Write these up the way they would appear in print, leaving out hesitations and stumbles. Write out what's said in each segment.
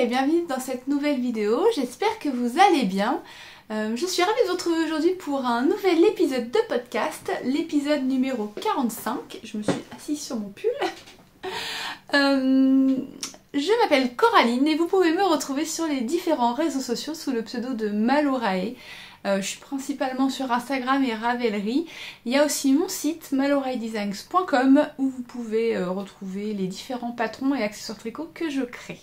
et bienvenue dans cette nouvelle vidéo, j'espère que vous allez bien. Je suis ravie de vous retrouver aujourd'hui pour un nouvel épisode de podcast, l'épisode numéro 45. Je me suis assise sur mon pull. Je m'appelle Coraline et vous pouvez me retrouver sur les différents réseaux sociaux sous le pseudo de Malorae. Je suis principalement sur Instagram et Ravelry. Il y a aussi mon site maloraedesigns.com où vous pouvez retrouver les différents patrons et accessoires tricot que je crée.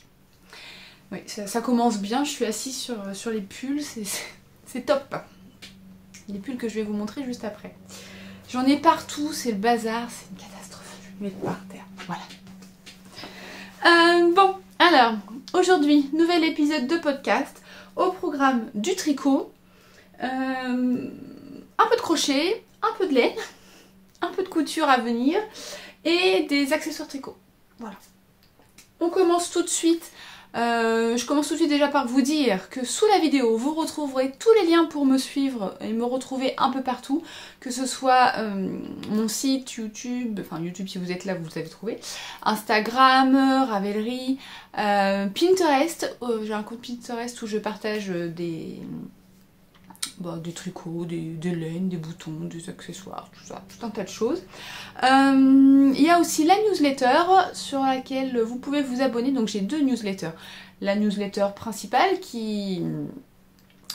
Oui, ça commence bien, je suis assise sur les pulls, c'est top. Les pulls que je vais vous montrer juste après. J'en ai partout, c'est le bazar, c'est une catastrophe. Je vais mettre par terre, voilà. Bon, alors, aujourd'hui, nouvel épisode de podcast. Au programme du tricot. Un peu de crochet, un peu de laine, un peu de couture à venir et des accessoires tricot. Voilà. On commence tout de suite. Je commence tout de suite déjà par vous dire que sous la vidéo, vous retrouverez tous les liens pour me suivre et me retrouver un peu partout, que ce soit mon site, YouTube, enfin YouTube si vous êtes là, vous avez trouvé, Instagram, Ravelry, Pinterest. J'ai un compte Pinterest où je partage des tricots, des laines, des boutons, des accessoires, tout ça, tout un tas de choses. Il y a aussi la newsletter sur laquelle vous pouvez vous abonner. Donc j'ai deux newsletters. La newsletter principale qui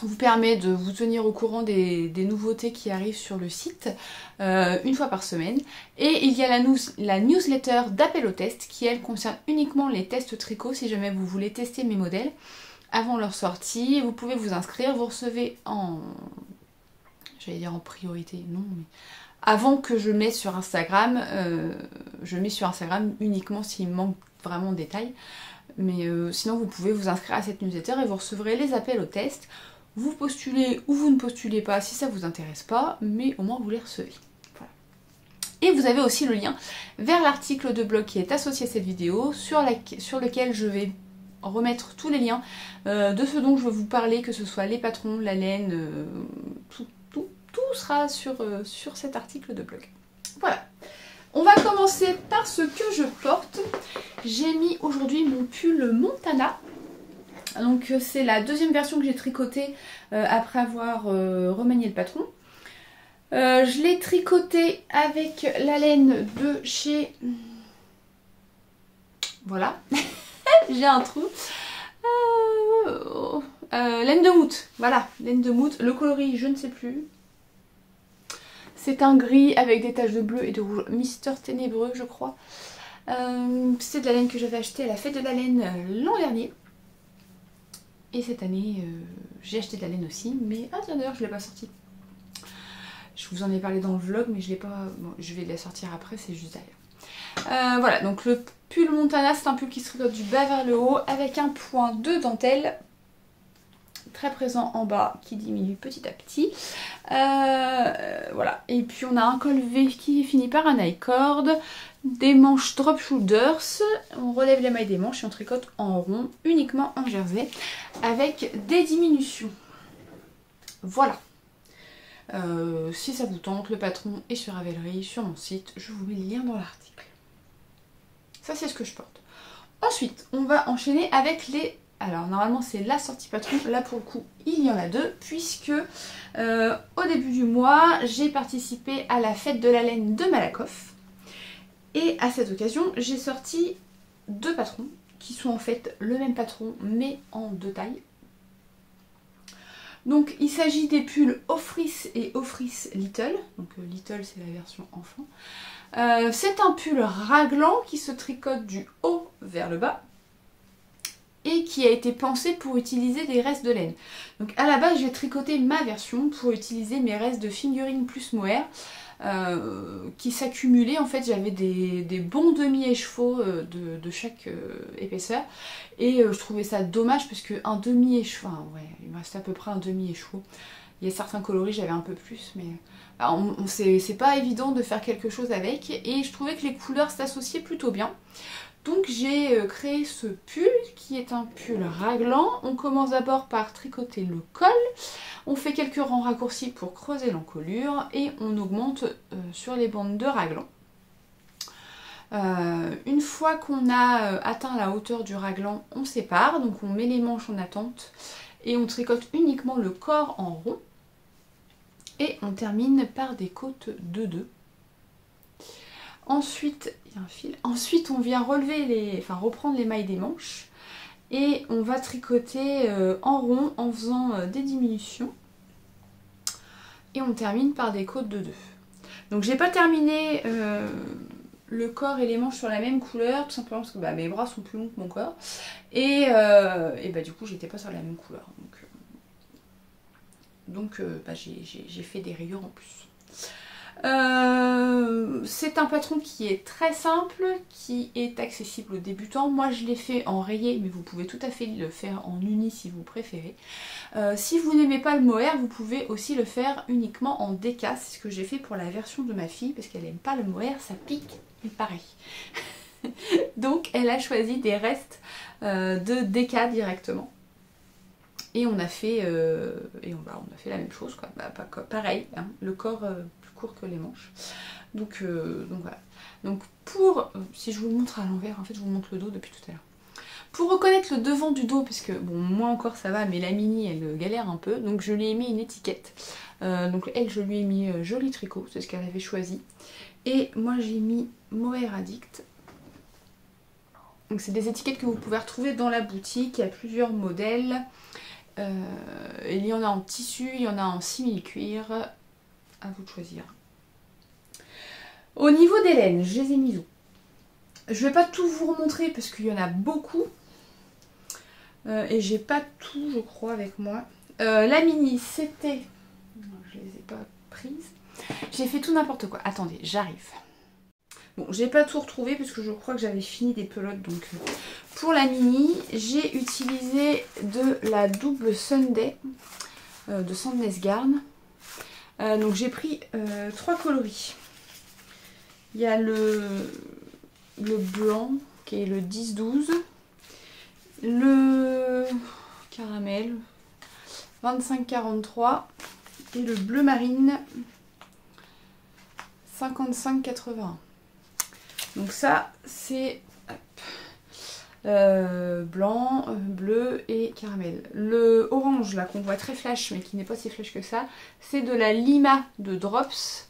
vous permet de vous tenir au courant des nouveautés qui arrivent sur le site une fois par semaine. Et il y a la newsletter d'appel au test qui elle concerne uniquement les tests tricot si jamais vous voulez tester mes modèles. Avant leur sortie, vous pouvez vous inscrire, vous recevez j'allais dire en priorité, non, mais avant que je mette sur Instagram, je mets sur Instagram uniquement s'il me manque vraiment de détails, mais sinon vous pouvez vous inscrire à cette newsletter et vous recevrez les appels au test. Vous postulez ou vous ne postulez pas si ça vous intéresse pas, mais au moins vous les recevez. Voilà. Et vous avez aussi le lien vers l'article de blog qui est associé à cette vidéo, sur lequel je vais remettre tous les liens de ce dont je veux vous parler, que ce soit les patrons, la laine, tout sera sur cet article de blog. Voilà. On va commencer par ce que je porte. J'ai mis aujourd'hui mon pull Montana. Donc c'est la deuxième version que j'ai tricotée après avoir remanié le patron. Je l'ai tricoté avec la laine de chez... Voilà. J'ai un trou. Laine de Mout. Voilà, laine de Mout. Le coloris, je ne sais plus. C'est un gris avec des taches de bleu et de rouge. Mister Ténébreux, je crois. C'est de la laine que j'avais achetée à la fête de la laine l'an dernier. Et cette année, j'ai acheté de la laine aussi. Mais ah tiens, d'ailleurs, je ne l'ai pas sortie. Je vous en ai parlé dans le vlog, mais je l'ai pas. Bon, je vais la sortir après, c'est juste derrière. Voilà, donc le pull Montana, c'est un pull qui se tricote du bas vers le haut avec un point de dentelle très présent en bas qui diminue petit à petit. Voilà, et puis on a un col V qui est fini par un I-cord, des manches drop shoulders, on relève les mailles des manches et on tricote en rond, uniquement en jersey, avec des diminutions. Voilà. Si ça vous tente, le patron est sur Ravelry, sur mon site, je vous mets le lien dans l'article. Ça c'est ce que je porte. Ensuite, on va enchaîner avec les... Alors normalement c'est la sortie patron, là pour le coup il y en a deux, puisque au début du mois j'ai participé à la fête de la laine de Malakoff. Et à cette occasion j'ai sorti deux patrons, qui sont en fait le même patron mais en deux tailles. Donc il s'agit des pulls Offris et Offris Little, donc Little c'est la version enfant. C'est un pull raglan qui se tricote du haut vers le bas et qui a été pensé pour utiliser des restes de laine. Donc à la base j'ai tricoté ma version pour utiliser mes restes de fingering plus mohair qui s'accumulaient. En fait j'avais des bons demi-écheveaux de chaque épaisseur et je trouvais ça dommage parce que un demi-écheveau, enfin, ouais, il me reste à peu près un demi-écheveau. Il y a certains coloris j'avais un peu plus, mais c'est pas évident de faire quelque chose avec et je trouvais que les couleurs s'associaient plutôt bien. Donc j'ai créé ce pull qui est un pull raglan. On commence d'abord par tricoter le col, on fait quelques rangs raccourcis pour creuser l'encolure et on augmente sur les bandes de raglan. Une fois qu'on a atteint la hauteur du raglan, on sépare, donc on met les manches en attente et on tricote uniquement le corps en rond. Et on termine par des côtes de 2. Ensuite, il y a un fil. Ensuite, on vient reprendre les mailles des manches et on va tricoter en rond en faisant des diminutions. Et on termine par des côtes de 2. Donc j'ai pas terminé le corps et les manches sur la même couleur, tout simplement parce que mes bras sont plus longs que mon corps. Et du coup j'étais pas sur la même couleur. Donc j'ai fait des rayures en plus. C'est un patron qui est très simple, qui est accessible aux débutants. Moi je l'ai fait en rayé, mais vous pouvez tout à fait le faire en uni si vous préférez. Si vous n'aimez pas le mohair, vous pouvez aussi le faire uniquement en déca. C'est ce que j'ai fait pour la version de ma fille, parce qu'elle n'aime pas le mohair, ça pique, mais pareil. Donc elle a choisi des restes de déca directement. Et on a fait, on a fait la même chose, quoi. Pareil, hein, le corps plus court que les manches. Donc voilà. Donc si je vous le montre à l'envers, en fait je vous montre le dos depuis tout à l'heure. Pour reconnaître le devant du dos, parce que bon moi encore ça va, mais la mini elle galère un peu, donc je lui ai mis une étiquette. Donc elle je lui ai mis Joli Tricot, c'est ce qu'elle avait choisi. Et moi j'ai mis Mohair Addict. Donc c'est des étiquettes que vous pouvez retrouver dans la boutique, il y a plusieurs modèles. Il y en a en tissu, il y en a en simili-cuir, à vous de choisir. Au niveau des laines, je les ai mises où? Je vais pas tout vous remontrer parce qu'il y en a beaucoup. Et j'ai pas tout je crois avec moi. La mini c'était... Je les ai pas prises. J'ai fait tout n'importe quoi. Attendez, j'arrive. Bon, j'ai pas tout retrouvé parce que je crois que j'avais fini des pelotes. Donc pour la mini, j'ai utilisé de la double Sunday de Sandnes Garn. Donc j'ai pris 3 coloris. Il y a le blanc qui est le 10-12, le caramel 25-43 et le bleu marine 55-81. Donc ça c'est blanc, bleu et caramel. Le orange là qu'on voit très flash mais qui n'est pas si flash que ça, c'est de la Lima de Drops.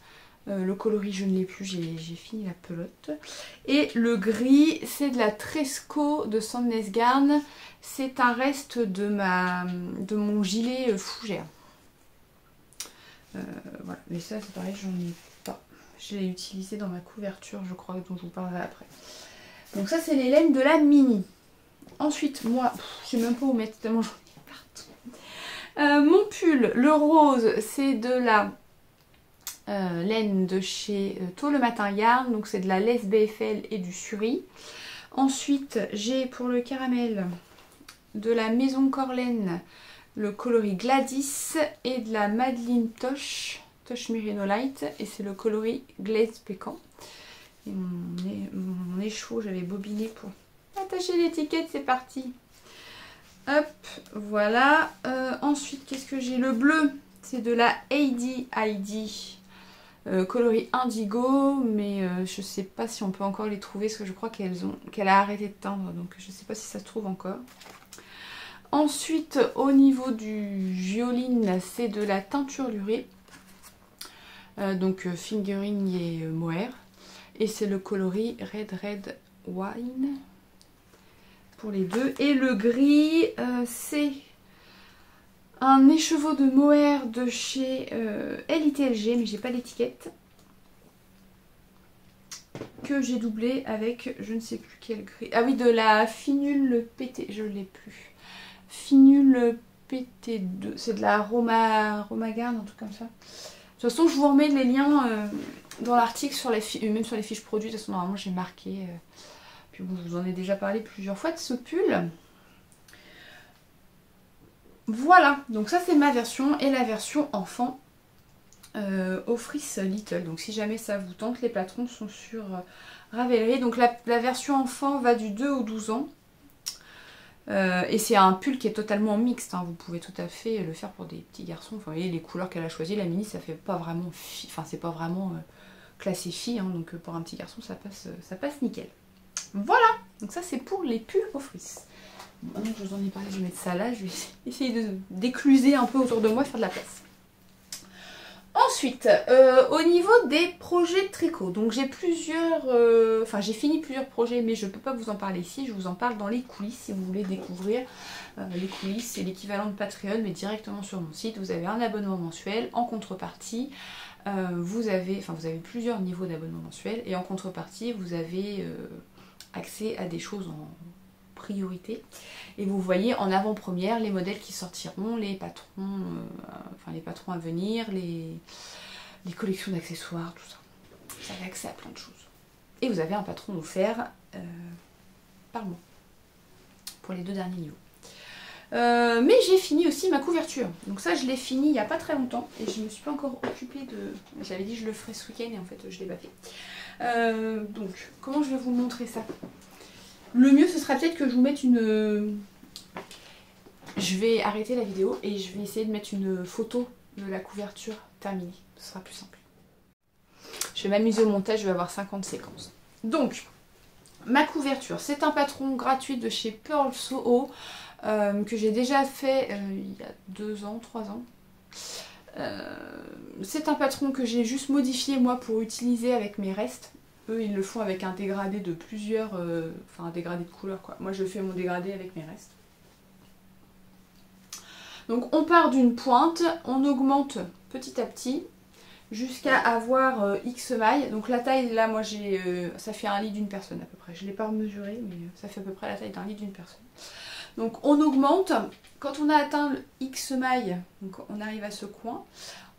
Le coloris je ne l'ai plus, j'ai fini la pelote. Et le gris c'est de la Tresco de Sandnes Garn. C'est un reste de mon gilet fougère. Voilà, mais ça c'est pareil, j'en ai pas. Je l'ai utilisé dans ma couverture je crois, dont je vous parlerai après. Donc ça c'est les laines de la mini. Ensuite moi, je sais même pas où mettre tellement j'en ai partout. Mon pull, le rose, c'est de la laine de chez Tôt le Matin Yarn. Donc c'est de la laisse BFL et du suri. Ensuite j'ai pour le caramel de la Maison Corlaine le coloris Gladys et de la Madeline Tosh Merino Light. Et c'est le coloris Glaze Pécan. Et mon écheveau, j'avais bobiné pour attacher l'étiquette, c'est parti. Hop, voilà. Ensuite, qu'est-ce que j'ai? Le bleu, c'est de la Heidi coloris indigo, mais je sais pas si on peut encore les trouver, parce que je crois qu'elle a arrêté de teindre, donc je sais pas si ça se trouve encore. Ensuite, au niveau du violine, c'est de la teinture lurée, donc fingering et mohair. Et c'est le coloris Red Wine pour les deux. Et le gris, c'est un écheveau de mohair de chez LITLG, mais j'ai pas l'étiquette. Que j'ai doublé avec je ne sais plus quel gris. Ah oui, de la Finule PT, je l'ai plus. Finule PT2, c'est de la Roma Garn, un truc comme ça. De toute façon, je vous remets les liens dans l'article, même sur les fiches produits. De toute façon, normalement, j'ai marqué. Puis bon, je vous en ai déjà parlé plusieurs fois de ce pull. Voilà, donc ça c'est ma version et la version enfant au Fris Little. Donc si jamais ça vous tente, les patrons sont sur Ravelry. Donc la version enfant va du 2 au 12 ans. Et c'est un pull qui est totalement mixte, hein. Vous pouvez tout à fait le faire pour des petits garçons. Enfin, vous voyez les couleurs qu'elle a choisies, la mini, ça fait pas vraiment... Enfin, c'est pas vraiment classé fille, hein, donc pour un petit garçon ça passe nickel. Voilà, donc ça c'est pour les pulls au frise. Maintenant que je vous en ai parlé, je vais mettre ça là, je vais essayer d'écluser un peu autour de moi et faire de la place. Ensuite, au niveau des projets de tricot, donc j'ai plusieurs, j'ai fini plusieurs projets mais je ne peux pas vous en parler ici, je vous en parle dans les coulisses si vous voulez découvrir les coulisses, c'est l'équivalent de Patreon mais directement sur mon site, vous avez un abonnement mensuel, en contrepartie vous avez plusieurs niveaux d'abonnement mensuel et en contrepartie vous avez accès à des choses en priorité et vous voyez en avant-première les modèles qui sortiront, les patrons à venir, les collections d'accessoires, tout ça. Vous avez accès à plein de choses. Et vous avez un patron offert par mois pour les 2 derniers niveaux. Mais j'ai fini aussi ma couverture. Donc ça je l'ai fini il n'y a pas très longtemps et je ne me suis pas encore occupée de... J'avais dit que je le ferais ce week-end et en fait je ne l'ai pas fait. Donc comment je vais vous montrer ça? Le mieux ce sera peut-être que je vous mette une... Je vais arrêter la vidéo et je vais essayer de mettre une photo de la couverture terminée. Ce sera plus simple. Je vais m'amuser au montage, je vais avoir 50 séquences. Donc, ma couverture, c'est un patron gratuit de chez Pearl Soho que j'ai déjà fait il y a 2 ans, 3 ans. C'est un patron que j'ai juste modifié moi pour utiliser avec mes restes. Eux ils le font avec un dégradé de plusieurs, un dégradé de couleurs quoi. Moi je fais mon dégradé avec mes restes. Donc on part d'une pointe, on augmente petit à petit jusqu'à avoir X mailles. Donc la taille là moi j'ai, ça fait un lit d'une personne à peu près. Je ne l'ai pas mesuré mais ça fait à peu près la taille d'un lit d'une personne. Donc on augmente, quand on a atteint le X mailles, donc on arrive à ce coin.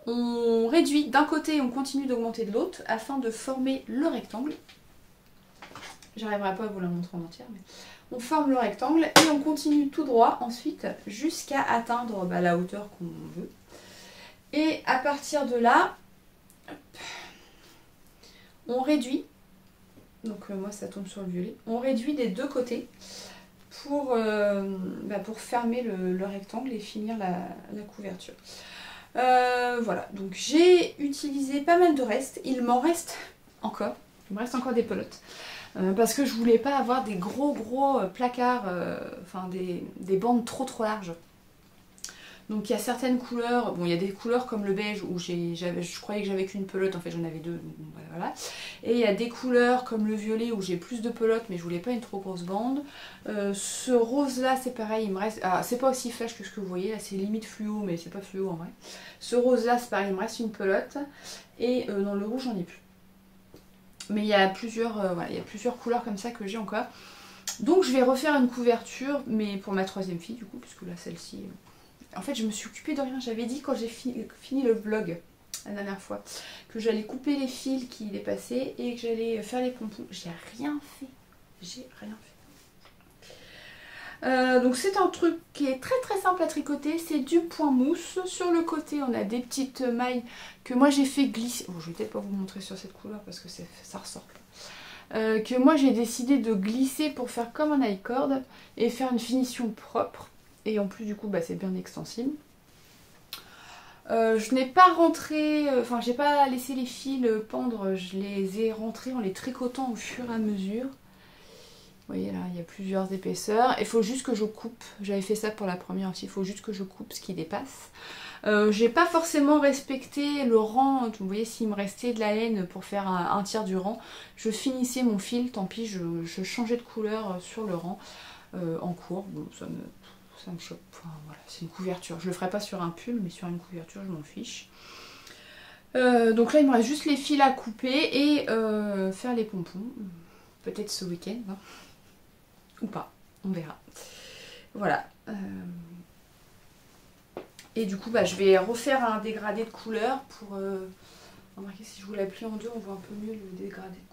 On réduit d'un côté et on continue d'augmenter de l'autre afin de former le rectangle. J'arriverai pas à vous la montrer en entière, mais on forme le rectangle et on continue tout droit ensuite jusqu'à atteindre la hauteur qu'on veut. Et à partir de là, hop, on réduit, donc moi ça tombe sur le violet, on réduit des 2 côtés pour fermer le rectangle et finir la couverture. Voilà, donc j'ai utilisé pas mal de restes, il me reste encore des pelotes parce que je voulais pas avoir des gros placards, des bandes trop larges. Donc il y a certaines couleurs, bon il y a des couleurs comme le beige où je croyais que j'avais qu'une pelote, en fait j'en avais 2, donc voilà. Et il y a des couleurs comme le violet où j'ai plus de pelotes mais je voulais pas une trop grosse bande. Ce rose là c'est pareil, il me reste, c'est pas aussi flash que ce que vous voyez, là c'est limite fluo mais c'est pas fluo en vrai. Ce rose là c'est pareil, il me reste une pelote et dans le rouge j'en ai plus. Mais il y a plusieurs couleurs comme ça que j'ai encore. Donc je vais refaire une couverture mais pour ma 3e fille du coup, puisque là celle-ci... En fait je me suis occupée de rien, j'avais dit quand j'ai fini le vlog la dernière fois que j'allais couper les fils qui dépassaient et que j'allais faire les pompons. J'ai rien fait, donc c'est un truc qui est très simple à tricoter, c'est du point mousse. Sur le côté on a des petites mailles que moi j'ai fait glisser, bon, je vais peut-être pas vous montrer sur cette couleur parce que ça ressort que moi j'ai décidé de glisser pour faire comme un i-cord et faire une finition propre. Et en plus du coup c'est bien extensible. Je n'ai pas rentré, j'ai pas laissé les fils pendre, je les ai rentrés en les tricotant au fur et à mesure. Vous voyez là, il y a plusieurs épaisseurs. Il faut juste que je coupe, j'avais fait ça pour la première aussi, il faut juste que je coupe ce qui dépasse. J'ai pas forcément respecté le rang, vous voyez s'il me restait de la laine pour faire un tiers du rang, je finissais mon fil, tant pis, je changeais de couleur sur le rang en cours. Bon, ça me choque, voilà, c'est une couverture. Je le ferai pas sur un pull, mais sur une couverture, je m'en fiche. Donc là, il me reste juste les fils à couper et faire les pompons. Peut-être ce week-end, hein. Ou pas, on verra. Voilà. Et du coup, je vais refaire un dégradé de couleur pour... remarquez, si je vous la plie en 2, on voit un peu mieux le dégradé de couleur.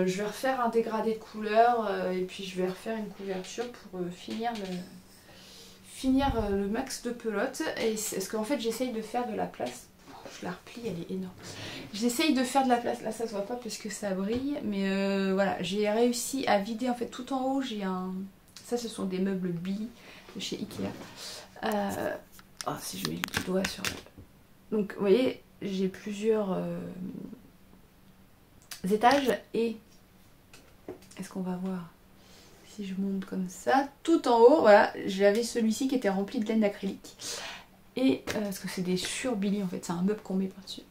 Je vais refaire un dégradé de couleur et puis je vais refaire une couverture pour finir le max de pelote. Parce qu'en fait j'essaye de faire de la place. Je la replie, elle est énorme. J'essaye de faire de la place, là ça se voit pas parce que ça brille, mais voilà, j'ai réussi à vider en fait tout en haut. J'ai un... Ça ce sont des meubles Billy de chez Ikea. Oh, si je mets le doigt sur... Donc vous voyez, j'ai plusieurs étages et est-ce qu'on va voir si je monte comme ça, tout en haut, voilà, j'avais celui-ci qui était rempli de laine d'acrylique. Et parce que c'est des surbillis en fait, c'est un meuble qu'on met par-dessus.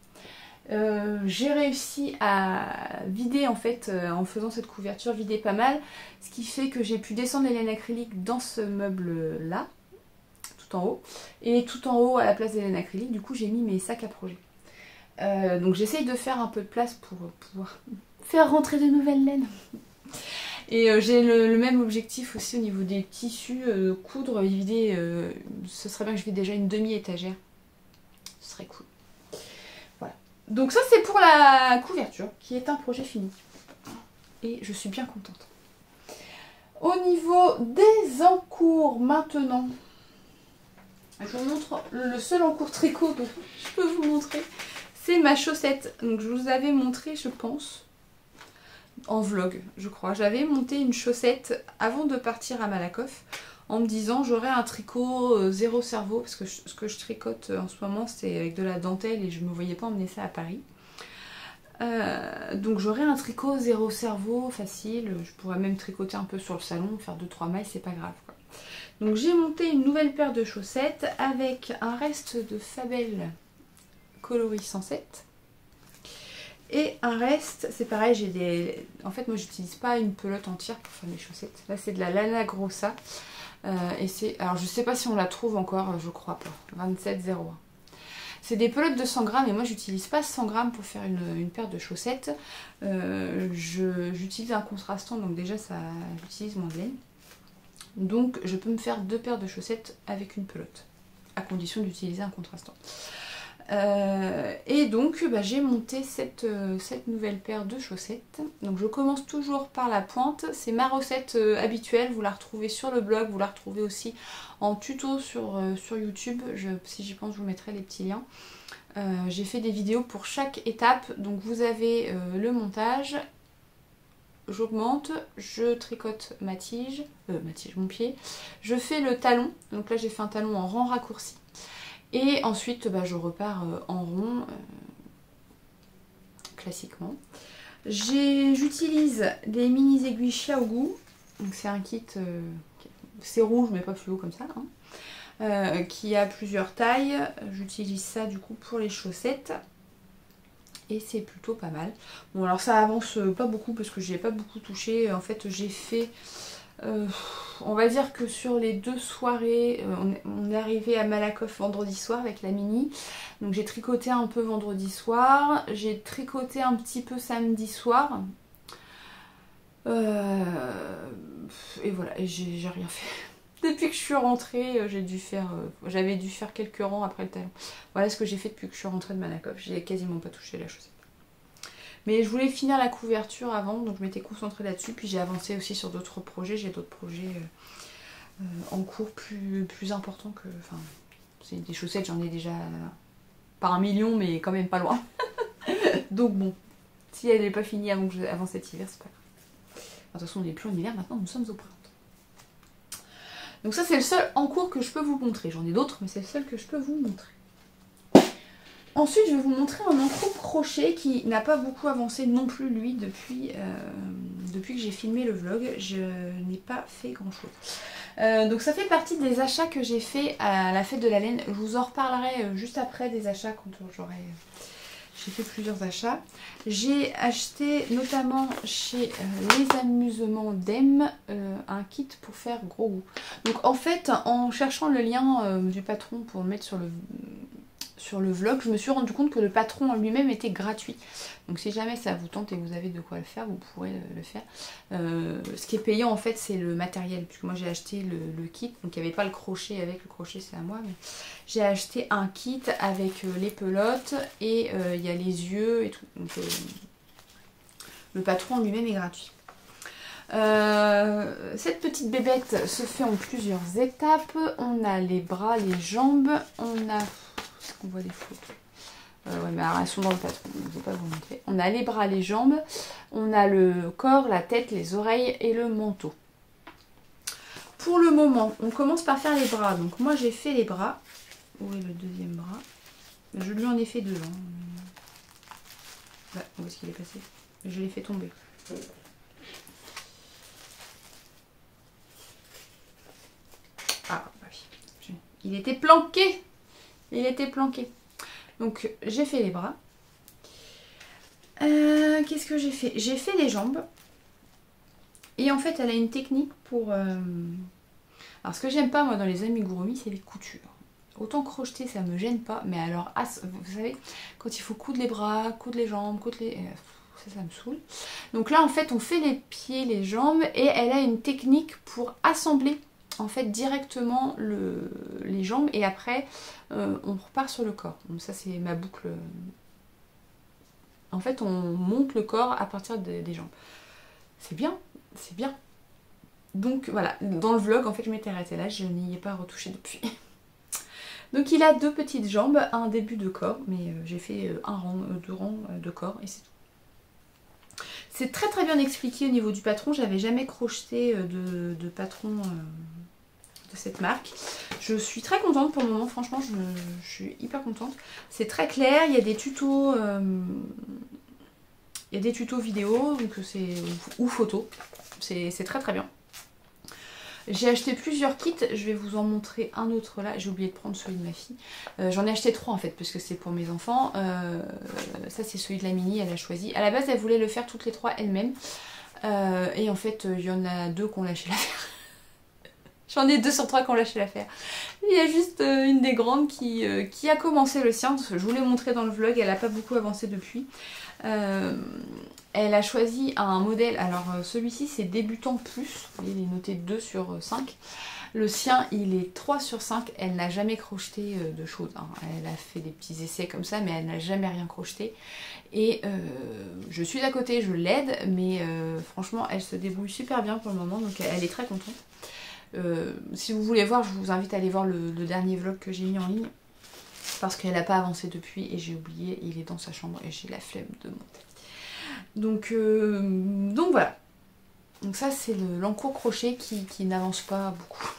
J'ai réussi à vider en fait, en faisant cette couverture, vider pas mal, ce qui fait que j'ai pu descendre les laines acryliques dans ce meuble là, tout en haut. Et tout en haut, à la place des laines acryliques, du coup j'ai mis mes sacs à projet. Donc j'essaye de faire un peu de place pour pouvoir faire rentrer de nouvelles laines. Et j'ai le même objectif aussi au niveau des tissus, coudre, vider, ce serait bien que je vide déjà une demi-étagère. Ce serait cool. Voilà. Donc ça c'est pour la couverture, qui est un projet fini. Et je suis bien contente. Au niveau des encours maintenant, je vous montre le seul encours tricot que je peux vous montrer. C'est ma chaussette. Donc je vous avais montré, je pense, en vlog, je crois. J'avais monté une chaussette avant de partir à Malakoff en me disant j'aurai un tricot zéro cerveau parce que ce que je tricote en ce moment c'est avec de la dentelle et je ne me voyais pas emmener ça à Paris. Donc j'aurai un tricot zéro cerveau facile, je pourrais même tricoter un peu sur le salon, faire 2-3 mailles, c'est pas grave quoi. Donc j'ai monté une nouvelle paire de chaussettes avec un reste de Fabel coloris 107. Et un reste, c'est pareil, j'ai des... En fait, moi, j'utilise pas une pelote entière pour faire mes chaussettes. Là, c'est de la lana grossa. Et c'est... Alors, je sais pas si on la trouve encore, je crois pas. 27,01. C'est des pelotes de 100 grammes et moi, j'utilise pas 100 grammes pour faire une paire de chaussettes. J'utilise un contrastant, donc déjà, ça j'utilise moins de laine. Donc, je peux me faire 2 paires de chaussettes avec une pelote, à condition d'utiliser un contrastant. Et donc j'ai monté cette nouvelle paire de chaussettes. Donc je commence toujours par la pointe. C'est ma recette habituelle, vous la retrouvez sur le blog, vous la retrouvez aussi en tuto sur YouTube. Si j'y pense, je vous mettrai les petits liens. J'ai fait des vidéos pour chaque étape. Donc vous avez le montage, j'augmente, je tricote ma tige, mon pied, je fais le talon. Donc là j'ai fait un talon en rang raccourci. Et ensuite, je repars en rond, classiquement. J'utilise des mini aiguilles Xiaogu. Donc c'est un kit, c'est rouge mais pas fluo comme ça, hein, qui a plusieurs tailles. J'utilise ça du coup pour les chaussettes. Et c'est plutôt pas mal. Bon alors ça avance pas beaucoup parce que j'ai pas beaucoup touché. En fait j'ai fait... on va dire que sur les 2 soirées, on est arrivé à Malakoff vendredi soir avec la mini. Donc j'ai tricoté un peu vendredi soir, j'ai tricoté un petit peu samedi soir. Et voilà, et j'ai rien fait. Depuis que je suis rentrée, j'avais dû faire quelques rangs après le talon. Voilà ce que j'ai fait depuis que je suis rentrée de Malakoff. J'ai quasiment pas touché la chaussette. Mais je voulais finir la couverture avant, donc je m'étais concentrée là-dessus. Puis j'ai avancé aussi sur d'autres projets. J'ai d'autres projets en cours plus importants que... Enfin, c'est des chaussettes, j'en ai déjà pas 1 million, mais quand même pas loin. Donc bon, si elle n'est pas finie avant cet hiver, c'est pas grave. De toute façon, on n'est plus en hiver, maintenant nous sommes au printemps. Donc ça, c'est le seul en cours que je peux vous montrer. J'en ai d'autres, mais c'est le seul que je peux vous montrer. Ensuite, je vais vous montrer un encours crochet qui n'a pas beaucoup avancé non plus, lui, depuis que j'ai filmé le vlog. Je n'ai pas fait grand chose. Donc ça fait partie des achats que j'ai fait à la fête de la laine. Je vous en reparlerai juste après des achats quand j'aurai... J'ai fait plusieurs achats. J'ai acheté notamment chez Les Amusements d'Em un kit pour faire gros goût. Donc en fait, en cherchant le lien du patron pour le mettre sur le vlog, je me suis rendu compte que le patron en lui-même était gratuit. Donc si jamais ça vous tente et que vous avez de quoi le faire, vous pourrez le faire. Ce qui est payant en fait, c'est le matériel, puisque moi j'ai acheté le kit, donc il n'y avait pas le crochet avec, le crochet c'est à moi, mais j'ai acheté un kit avec les pelotes et il y a les yeux et tout. Donc le patron en lui-même est gratuit. Cette petite bébête se fait en plusieurs étapes. On a les bras, les jambes, on a... Est-ce qu'on voit des photos? Ouais, mais alors elles sont dans le patron, je ne vais pas vous montrer. On a les bras, les jambes, on a le corps, la tête, les oreilles et le manteau. Pour le moment, on commence par faire les bras. Donc moi j'ai fait les bras. Où est le deuxième bras? Je lui en ai fait deux. Bah, où est-ce qu'il est passé? Je l'ai fait tomber. Ah, bah oui. Il était planqué. Il était planqué. Donc, j'ai fait les bras. Qu'est-ce que j'ai fait? J'ai fait les jambes. Et en fait, elle a une technique pour... Alors, ce que j'aime pas, moi, dans les amigurumi, c'est les coutures. Autant crocheter, ça me gêne pas. Mais alors, vous savez, quand il faut coudre les bras, coudre les jambes, coudre les... Ça me saoule. Donc là, en fait, on fait les pieds, les jambes. Et elle a une technique pour assembler, en fait, directement les jambes. Et après, on repart sur le corps. Donc ça, c'est ma boucle... En fait, on monte le corps à partir des jambes. C'est bien, c'est bien. Donc voilà, dans le vlog, en fait, je m'étais arrêtée là, je n'y ai pas retouché depuis. Donc il a deux petites jambes, un début de corps, mais j'ai fait deux rangs de corps et c'est tout. C'est très très bien expliqué au niveau du patron, j'avais jamais crocheté de patron de cette marque. Je suis très contente pour le moment, franchement, je suis hyper contente. C'est très clair, il y a des tutos... Il y a des tutos vidéo donc ou photos, c'est très très bien. J'ai acheté plusieurs kits, je vais vous en montrer un autre là, j'ai oublié de prendre celui de ma fille. J'en ai acheté 3 en fait, parce que c'est pour mes enfants. Ça c'est celui de la mini, elle a choisi. À la base elle voulait le faire toutes les 3 elle-même. Et en fait il y en a 2 qui ont lâché l'affaire. J'en ai 2 sur 3 qui ont lâché l'affaire. Il y a juste une des grandes qui a commencé le sien. Je vous l'ai montré dans le vlog, elle n'a pas beaucoup avancé depuis. Elle a choisi un modèle, alors celui-ci c'est débutant plus, il est noté 2 sur 5. Le sien il est 3 sur 5, elle n'a jamais crocheté de choses. Hein. Elle a fait des petits essais comme ça mais elle n'a jamais rien crocheté. Et je suis à côté, je l'aide, mais franchement elle se débrouille super bien pour le moment, donc elle est très contente. Si vous voulez voir, je vous invite à aller voir le dernier vlog que j'ai mis en ligne. Parce qu'elle n'a pas avancé depuis et j'ai oublié, il est dans sa chambre et j'ai la flemme de monter. Donc voilà. Donc ça c'est l'encours crochet qui n'avance pas beaucoup.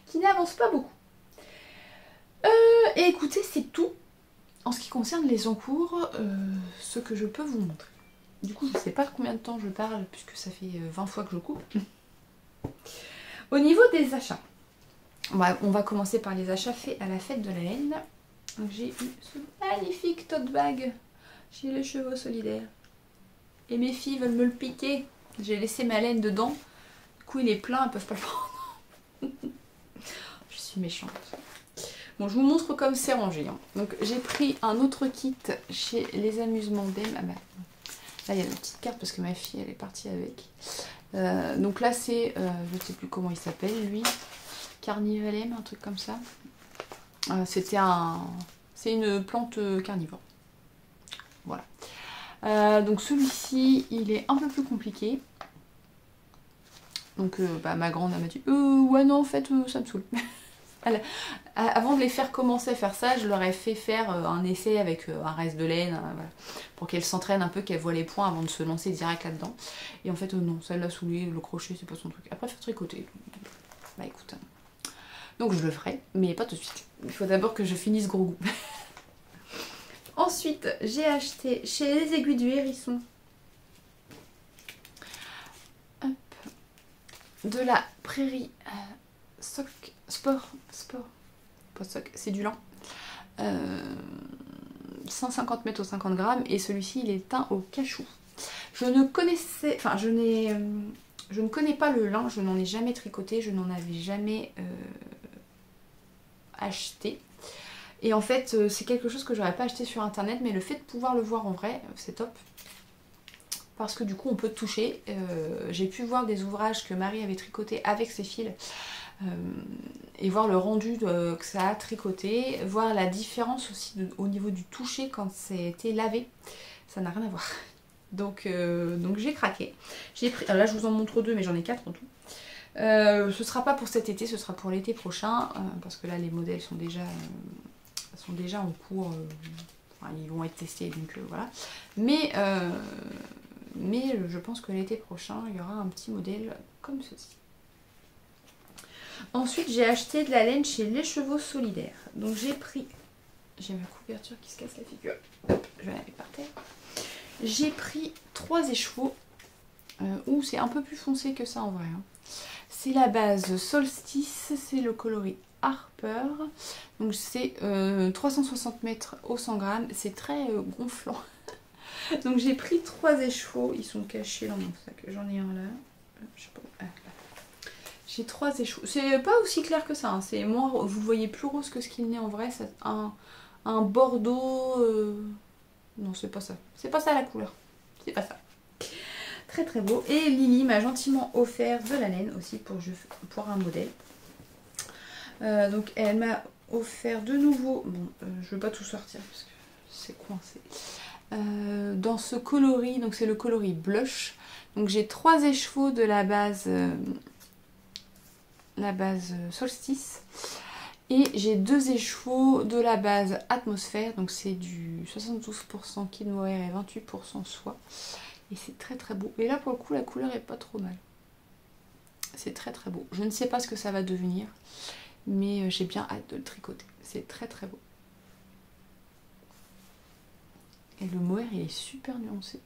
Qui n'avance pas beaucoup. Et écoutez, c'est tout en ce qui concerne les encours, ce que je peux vous montrer. Du coup, je ne sais pas combien de temps je parle puisque ça fait 20 fois que je coupe. Au niveau des achats. On va commencer par les achats faits à la fête de la laine. J'ai eu ce magnifique tote bag chez les Chevaux Solidaires. Et mes filles veulent me le piquer. J'ai laissé ma laine dedans. Du coup il est plein, elles peuvent pas le prendre. Je suis méchante. Bon, je vous montre comme c'est rangé. Hein. Donc j'ai pris un autre kit chez les Amusements d'Em. Ah bah, là il y a une petite carte parce que ma fille elle est partie avec. Donc là c'est, je ne sais plus comment il s'appelle lui. Carnivalem, un truc comme ça. C'est une plante carnivore. Voilà. Donc celui-ci, il est un peu plus compliqué. Donc ma grande elle m'a dit ouais non en fait ça me saoule. Avant de les faire commencer à faire ça, je leur ai fait faire un essai avec un reste de laine, voilà, pour qu'elles s'entraînent un peu, qu'elles voient les points avant de se lancer direct là-dedans. Et en fait non, ça l'a saoulé, le crochet c'est pas son truc. Après faire tricoter. Bah écoute. Donc je le ferai, mais pas tout de suite. Il faut d'abord que je finisse gros goût. Ensuite, j'ai acheté chez les Aiguilles du Hérisson de la Prairie Sport, pas soc, c'est du lin. 150 mètres au 50 grammes et celui-ci il est teint au cachou. Je ne connais pas le lin, je n'en ai jamais tricoté, je n'en avais jamais acheté. Et en fait, c'est quelque chose que j'aurais pas acheté sur internet, mais le fait de pouvoir le voir en vrai, c'est top. Parce que du coup, on peut toucher. J'ai pu voir des ouvrages que Marie avait tricoté avec ses fils et voir le rendu que ça a tricoté, voir la différence aussi au niveau du toucher quand c'était lavé. Ça n'a rien à voir. Donc j'ai craqué. J'ai pris, alors là, je vous en montre 2, mais j'en ai 4 en tout. Ce sera pas pour cet été, ce sera pour l'été prochain, parce que là les modèles sont déjà en cours, enfin, ils vont être testés, donc voilà. Mais je pense que l'été prochain, il y aura un petit modèle comme ceci. Ensuite, j'ai acheté de la laine chez les Chevaux Solidaires. Donc j'ai pris j'ai ma couverture qui se casse la figure. Hop, je vais la mettre par terre. J'ai pris 3 écheveaux. Où c'est un peu plus foncé que ça en vrai. Hein. C'est la base Solstice, c'est le coloris Harper. Donc c'est 360 mètres au 100 grammes. C'est très gonflant. Donc j'ai pris 3 écheveaux. Ils sont cachés dans mon sac. J'en ai un là. Je sais pas. Ah, là. J'ai 3 écheveaux. C'est pas aussi clair que ça. Hein. C'est moins. Vous le voyez plus rose que ce qu'il n'est en vrai. C'est un bordeaux. Non, c'est pas ça. C'est pas ça la couleur. C'est pas ça. Très très beau. Et Lily m'a gentiment offert de la laine aussi pour un modèle. Donc elle m'a offert de nouveau. Bon, je ne veux pas tout sortir parce que c'est coincé. Dans ce coloris, donc c'est le coloris blush. Donc j'ai 3 écheveaux de la base Solstice. Et j'ai 2 écheveaux de la base Atmosphère. Donc c'est du 72% kid mohair et 28% soie. Et c'est très très beau. Et là pour le coup la couleur est pas trop mal. C'est très très beau. Je ne sais pas ce que ça va devenir. Mais j'ai bien hâte de le tricoter. C'est très très beau. Et le mohair il est super nuancé.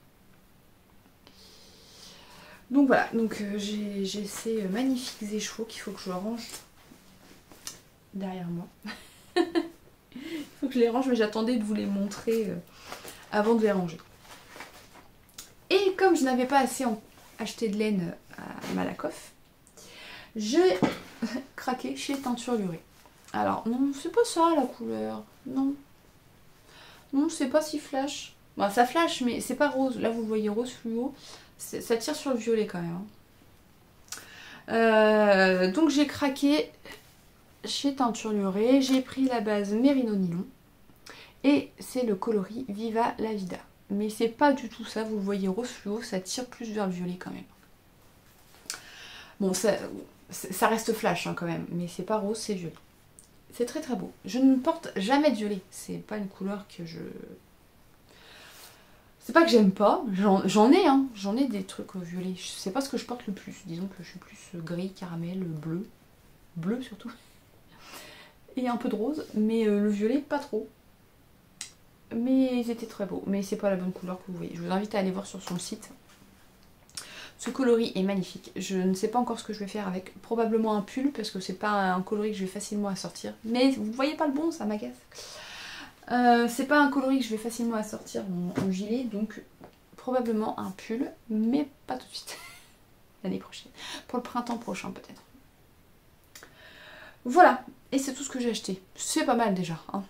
Donc voilà. Donc j'ai ces magnifiques écheveaux qu'il faut que je range derrière moi. Il faut que je les range. Mais j'attendais de vous les montrer avant de les ranger. Et comme je n'avais pas assez acheté de laine à Malakoff, j'ai craqué chez Teinture Lurée. Alors non, c'est pas ça la couleur. Non. Non, c'est pas si flash. Bon, ça flash, mais c'est pas rose. Là, vous voyez rose fluo. Ça tire sur le violet quand même. Hein. Donc j'ai craqué chez Teinture Lurée. J'ai pris la base Merino Nylon. Et c'est le coloris Viva la Vida. Mais c'est pas du tout ça, vous le voyez rose fluo, ça tire plus vers le violet quand même. Bon, ça reste flash hein, quand même, mais c'est pas rose, c'est violet. C'est très très beau. Je ne porte jamais de violet, c'est pas une couleur que je... C'est pas que j'aime pas, j'en ai, hein, j'en ai des trucs violets. C'est pas ce que je porte le plus, disons que je suis plus gris, caramel, bleu surtout. Et un peu de rose, mais le violet pas trop. Mais ils étaient très beaux. Mais c'est pas la bonne couleur que vous voyez. Je vous invite à aller voir sur son site. Ce coloris est magnifique. Je ne sais pas encore ce que je vais faire avec. Probablement un pull parce que c'est pas un coloris que je vais facilement assortir. Mais vous voyez pas le bon, ça m'agace. C'est pas un coloris que je vais facilement assortir en gilet. Donc probablement un pull. Mais pas tout de suite. L'année prochaine. Pour le printemps prochain peut-être. Voilà. Et c'est tout ce que j'ai acheté. C'est pas mal déjà. Hein.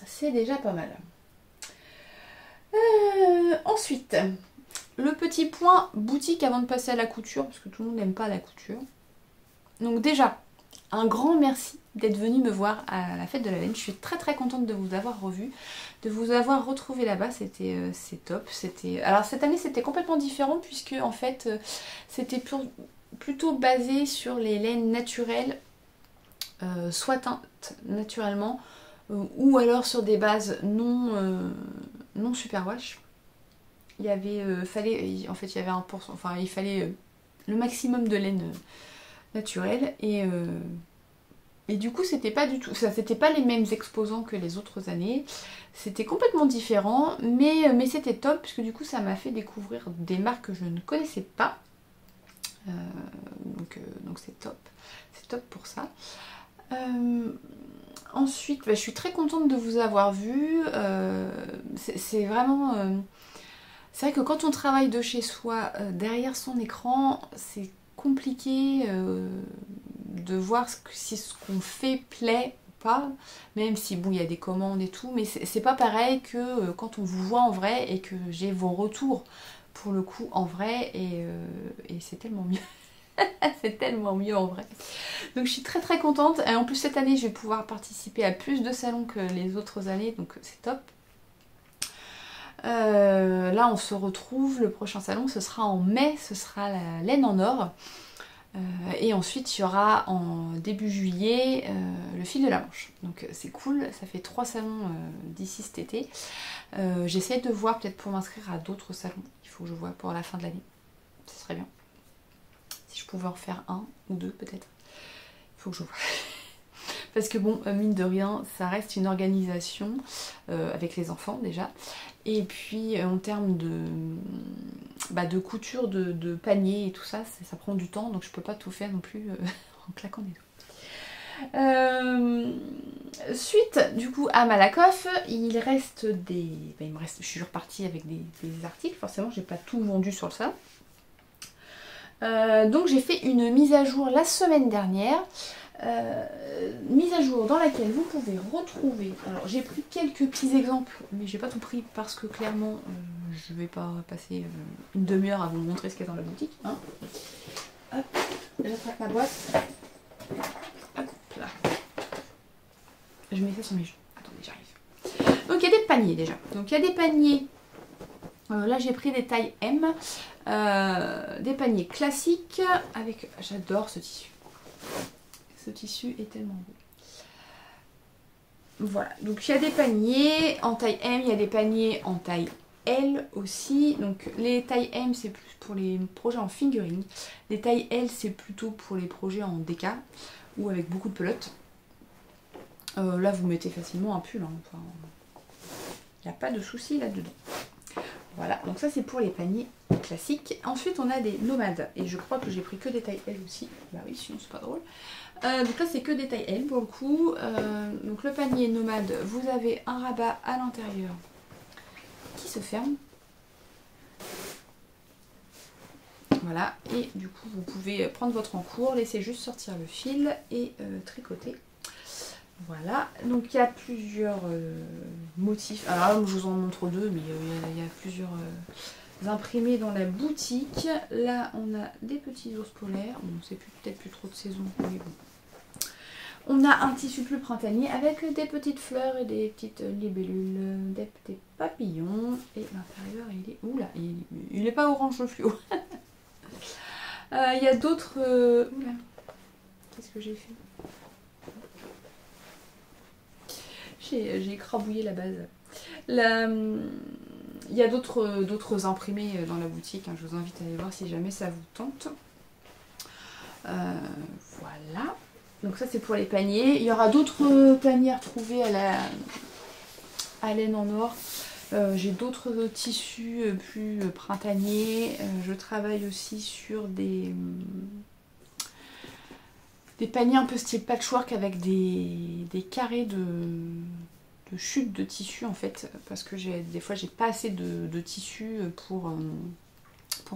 C'est déjà pas mal. Ensuite, le petit point boutique avant de passer à la couture, parce que tout le monde n'aime pas la couture. Donc déjà, un grand merci d'être venu me voir à la fête de la laine. Je suis très très contente de vous avoir revu, de vous avoir retrouvé là-bas. C'est top. Alors cette année c'était complètement différent puisque en fait c'était plutôt basé sur les laines naturelles, soit teintes naturellement, ou alors sur des bases non superwash. Il y avait il y avait il fallait le maximum de laine naturelle et du coup c'était pas du tout ça, c'était pas les mêmes exposants que les autres années, c'était complètement différent, mais c'était top puisque du coup ça m'a fait découvrir des marques que je ne connaissais pas, donc c'est top pour ça. Ensuite, je suis très contente de vous avoir vu. C'est vraiment... c'est vrai que quand on travaille de chez soi, derrière son écran, c'est compliqué de voir si ce qu'on fait plaît ou pas. Même si, bon, il y a des commandes et tout. Mais c'est pas pareil que quand on vous voit en vrai et que j'ai vos retours, pour le coup, en vrai. Et c'est tellement mieux. C'est tellement mieux en vrai. Donc je suis très très contente. Et en plus cette année je vais pouvoir participer à plus de salons que les autres années. Donc c'est top. Là on se retrouve. Le prochain salon ce sera en mai. Ce sera la laine en or. Et ensuite il y aura en début juillet le fil de la Manche. Donc c'est cool. Ça fait 3 salons d'ici cet été. J'essaie de voir peut-être pour m'inscrire à d'autres salons. Il faut que je vois pour la fin de l'année. Ce serait bien. Je pouvais en faire 1 ou 2 peut-être. Il faut que je vois. Parce que bon, mine de rien, ça reste une organisation avec les enfants déjà. Et puis en termes de couture, de panier et tout ça, ça prend du temps. Donc je peux pas tout faire non plus en claquant des doigts. Suite du coup à Malakoff, il reste des... je suis repartie avec des articles. Forcément, j'ai pas tout vendu sur ça. Donc j'ai fait une mise à jour la semaine dernière. Mise à jour dans laquelle vous pouvez retrouver, alors j'ai pris quelques petits exemples mais j'ai pas tout pris parce que clairement je vais pas passer une demi-heure à vous montrer ce qu'il y a dans la boutique, hein. Hop, j'attrape ma boîte, hop là, je mets ça sur mes genoux, attendez j'arrive. Donc il y a des paniers déjà, donc il y a des paniers, là j'ai pris des tailles M, des paniers classiques avec, j'adore ce tissu. Ce tissu est tellement beau. Voilà, donc il y a des paniers en taille M, il y a des paniers en taille L aussi. Donc les tailles M c'est plus pour les projets en fingering. Les tailles L c'est plutôt pour les projets en DK ou avec beaucoup de pelote. Là vous mettez facilement un pull, hein. Enfin, il n'y a pas de souci là-dedans. Voilà, donc ça c'est pour les paniers classiques. Ensuite on a des nomades et je crois que j'ai pris que des tailles L aussi. Bah oui, sinon c'est pas drôle. Donc là c'est que des tailles L pour le coup. Donc le panier nomade, vous avez un rabat à l'intérieur qui se ferme. Voilà, et du coup vous pouvez prendre votre encours, laisser juste sortir le fil et tricoter. Voilà, donc il y a plusieurs motifs. Alors là, je vous en montre deux, mais il y a plusieurs imprimés dans la boutique. Là, on a des petits ours polaires. Bon, c'est peut-être plus trop de saison, mais bon. On a un tissu plus printanier avec des petites fleurs et des petites libellules, des petits papillons. Et l'intérieur, il est... Oula, il n'est pas orange fluo. Il y a d'autres... Oula, qu'est-ce que j'ai fait? J'ai écrabouillé la base. Il y a d'autres imprimés dans la boutique, hein. Je vous invite à aller voir si jamais ça vous tente. Voilà. Donc ça c'est pour les paniers. Il y aura d'autres paniers à retrouver à laine en or. J'ai d'autres tissus plus printaniers. Je travaille aussi sur des paniers un peu style patchwork avec des carrés de chute de tissu en fait, parce que des fois j'ai pas assez de tissu pour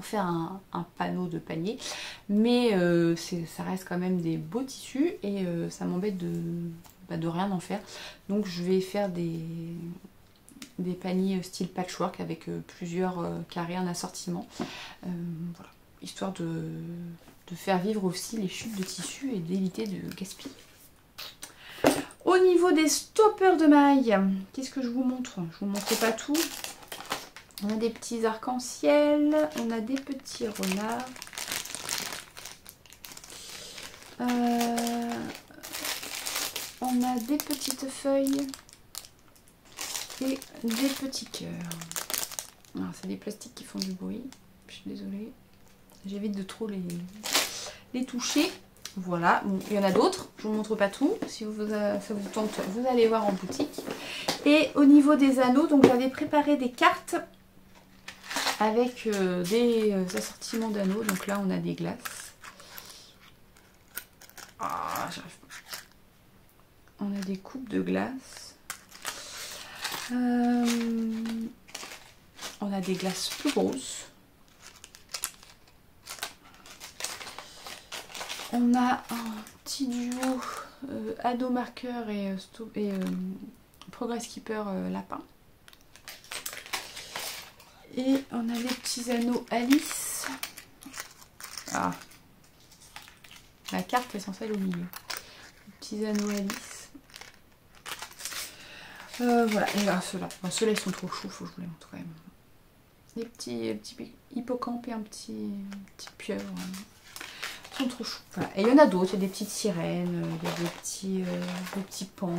faire un panneau de panier, mais ça reste quand même des beaux tissus et ça m'embête de rien en faire. Donc je vais faire des paniers style patchwork avec plusieurs carrés en assortiment, voilà, histoire de faire vivre aussi les chutes de tissu et d'éviter de gaspiller. Au niveau des stoppers de mailles, qu'est-ce que je vous montre? Je vous montre pas tout. On a des petits arcs-en-ciel, on a des petits renards. On a des petites feuilles et des petits cœurs. C'est des plastiques qui font du bruit, je suis désolée. J'évite de trop les toucher. Voilà, bon, il y en a d'autres, je vous montre pas tout. Si ça vous tente, vous allez voir en boutique. Et au niveau des anneaux, donc j'avais préparé des cartes avec des assortiments d'anneaux. Donc là, on a des glaces. Ah, j'arrive pas. On a des coupes de glace. On a des glaces plus grosses. On a un petit duo Ado Marker et Progress Keeper lapin. Et on a les petits anneaux Alice. Ah, la carte est censée aller au milieu. Les petits anneaux Alice. Voilà, et là ceux-là. Bon, ceux-là ils sont trop choux, faut que je vous les montre quand même. Des petits hippocampes et un petit pieuvre. Sont trop choux. Voilà. Et il y en a d'autres, il y a des petites sirènes, il y a des petits pans.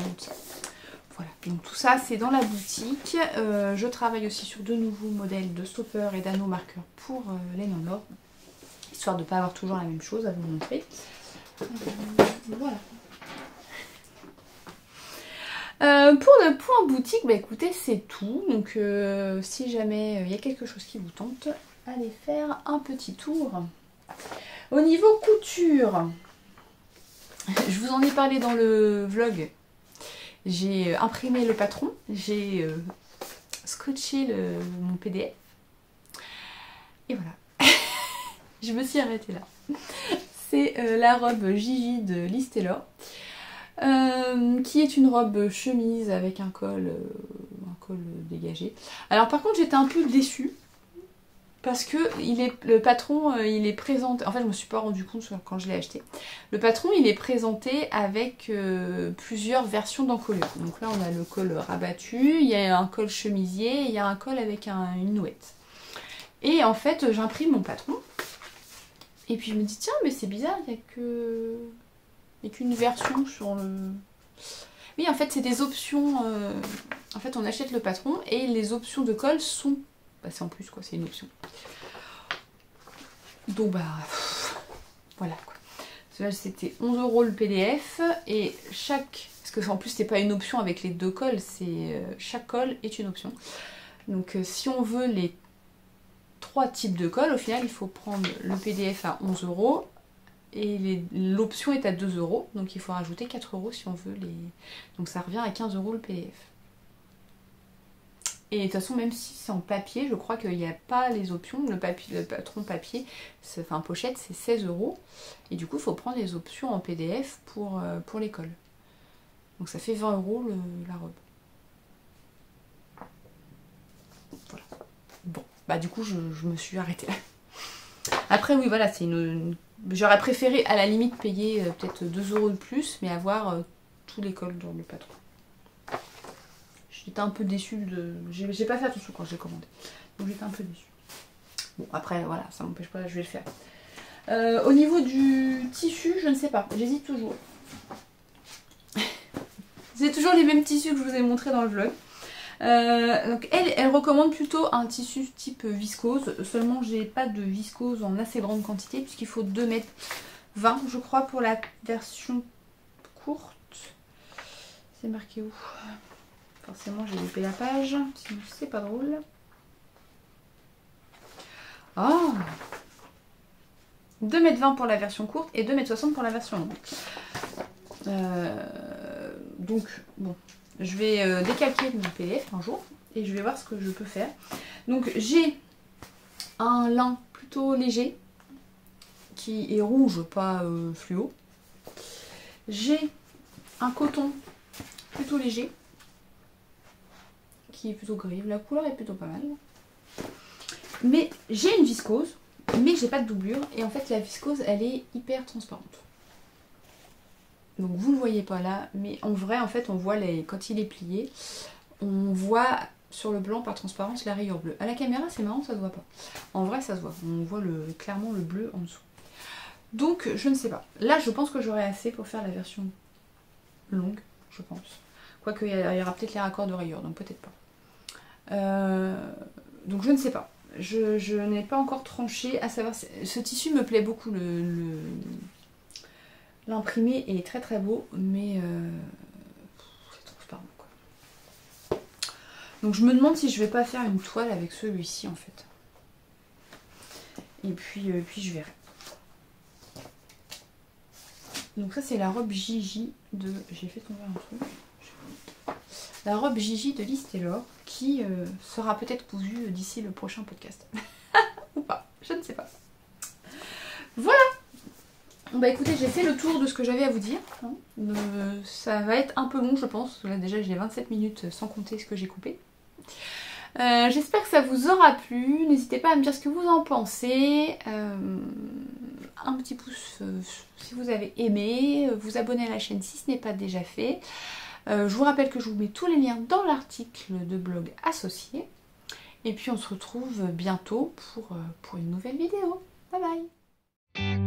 Voilà, donc tout ça c'est dans la boutique. Je travaille aussi sur de nouveaux modèles de stoppers et d'anneaux marqueurs pour laine en or, histoire de ne pas avoir toujours la même chose à vous montrer. Voilà. Pour le point boutique, bah écoutez, c'est tout. Donc si jamais il y a quelque chose qui vous tente, allez faire un petit tour. Au niveau couture, je vous en ai parlé dans le vlog. J'ai imprimé le patron, j'ai scotché mon PDF. Et voilà. Je me suis arrêtée là. C'est la robe Gigi de Liz Taylor. Qui est une robe chemise avec un col dégagé. Alors par contre j'étais un peu déçue parce que le patron il est présenté, en fait je me suis pas rendu compte quand je l'ai acheté. Le patron il est présenté avec plusieurs versions d'encolure. Donc là on a le col rabattu, il y a un col chemisier, et il y a un col avec une nouette. Et en fait j'imprime mon patron et puis je me dis tiens mais c'est bizarre, il n'y a qu'une version sur le... Oui en fait c'est des options, en fait on achète le patron et les options de col sont... Bah c'est en plus quoi, c'est une option. Donc bah voilà quoi. C'était 11 € le PDF et chaque... Parce que en plus c'est pas une option avec les deux cols, c'est chaque col est une option. Donc si on veut les 3 types de cols, au final il faut prendre le PDF à 11 € et l'option est à 2 €, donc il faut rajouter 4 € si on veut les... Donc ça revient à 15 € le PDF. Et de toute façon, même si c'est en papier, je crois qu'il n'y a pas les options. Le patron papier, enfin pochette, c'est 16 €. Et du coup, il faut prendre les options en PDF pour l'école. Donc ça fait 20 € la robe. Voilà. Bon, bah du coup, je me suis arrêtée là. Après, oui, voilà, c'est une... J'aurais préféré à la limite payer peut-être 2 € de plus, mais avoir tous les cols dans le patron. J'étais un peu déçue de... J'ai pas fait attention quand j'ai commandé. Donc j'étais un peu déçue. Bon après voilà, ça m'empêche pas, je vais le faire. Au niveau du tissu, je ne sais pas. J'hésite toujours. C'est toujours les mêmes tissus que je vous ai montrés dans le vlog. Donc elle recommande plutôt un tissu type viscose. Seulement j'ai pas de viscose en assez grande quantité puisqu'il faut 2,20 m je crois pour la version courte. C'est marqué où? Forcément j'ai loupé la page, sinon c'est pas drôle. Oh 2,20 m pour la version courte et 2,60 m pour la version longue. Donc bon, je vais décalquer mon PDF un jour et je vais voir ce que je peux faire. Donc j'ai un lin plutôt léger qui est rouge, pas fluo. J'ai un coton plutôt léger qui est plutôt gris. La couleur est plutôt pas mal. Mais j'ai une viscose, mais j'ai pas de doublure. Et en fait la viscose elle est hyper transparente. Donc vous ne le voyez pas là, mais en vrai en fait on voit quand il est plié, on voit sur le blanc par transparence la rayure bleue. À la caméra c'est marrant, ça se voit pas. En vrai ça se voit, on voit clairement le bleu en dessous. Donc je ne sais pas. Là je pense que j'aurai assez pour faire la version longue, je pense. Quoique il y aura peut-être les raccords de rayures, donc peut-être pas. Donc je ne sais pas. Je n'ai pas encore tranché à savoir... Ce tissu me plaît beaucoup, l'imprimé est très très beau, mais c'est transparent quoi. Donc je me demande si je vais pas faire une toile avec celui-ci en fait. Et puis je verrai. Donc ça c'est la robe Gigi de... J'ai fait tomber un truc. La robe Gigi de Liz Taylor qui sera peut-être cousue d'ici le prochain podcast. Ou pas, je ne sais pas. Voilà. Bah écoutez, j'ai fait le tour de ce que j'avais à vous dire. Ça va être un peu long je pense. Là déjà j'ai 27 minutes sans compter ce que j'ai coupé. J'espère que ça vous aura plu. N'hésitez pas à me dire ce que vous en pensez. Un petit pouce si vous avez aimé. Vous abonner à la chaîne si ce n'est pas déjà fait. Je vous rappelle que je vous mets tous les liens dans l'article de blog associé. Et puis on se retrouve bientôt pour une nouvelle vidéo. Bye bye!